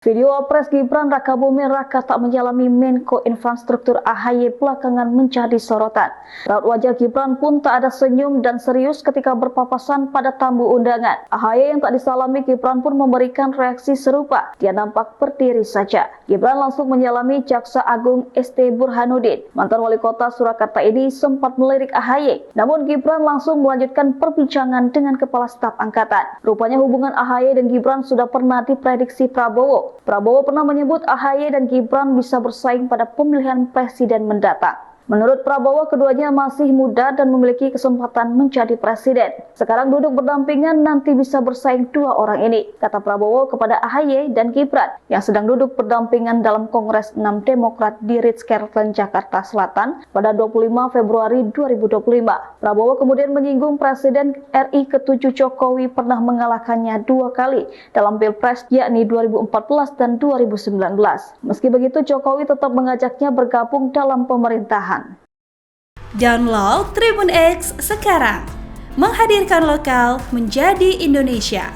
Video Wapres Gibran Rakabuming Raka tak menyalami Menko Infrastruktur AHY belakangan menjadi sorotan. Raut wajah Gibran pun tak ada senyum dan serius ketika berpapasan pada tamu undangan. AHY yang tak disalami Gibran pun memberikan reaksi serupa. Dia nampak berdiri saja. Gibran langsung menyalami Jaksa Agung ST Burhanuddin. Mantan wali kota Surakarta ini sempat melirik AHY. Namun Gibran langsung melanjutkan perbincangan dengan Kepala Staf Angkatan. Rupanya hubungan AHY dan Gibran sudah pernah diprediksi Prabowo. Prabowo pernah menyebut AHY dan Gibran bisa bersaing pada pemilihan presiden mendatang. Menurut Prabowo, keduanya masih muda dan memiliki kesempatan menjadi presiden. Sekarang duduk berdampingan, nanti bisa bersaing dua orang ini, kata Prabowo kepada AHY dan Gibran yang sedang duduk berdampingan dalam Kongres 6 Demokrat di Ritz-Carlton, Jakarta Selatan pada 25 Februari 2025. Prabowo kemudian menyinggung Presiden RI ke-7 Jokowi pernah mengalahkannya dua kali dalam Pilpres, yakni 2014 dan 2019. Meski begitu, Jokowi tetap mengajaknya bergabung dalam pemerintahan. Download Tribun X sekarang, menghadirkan lokal menjadi Indonesia.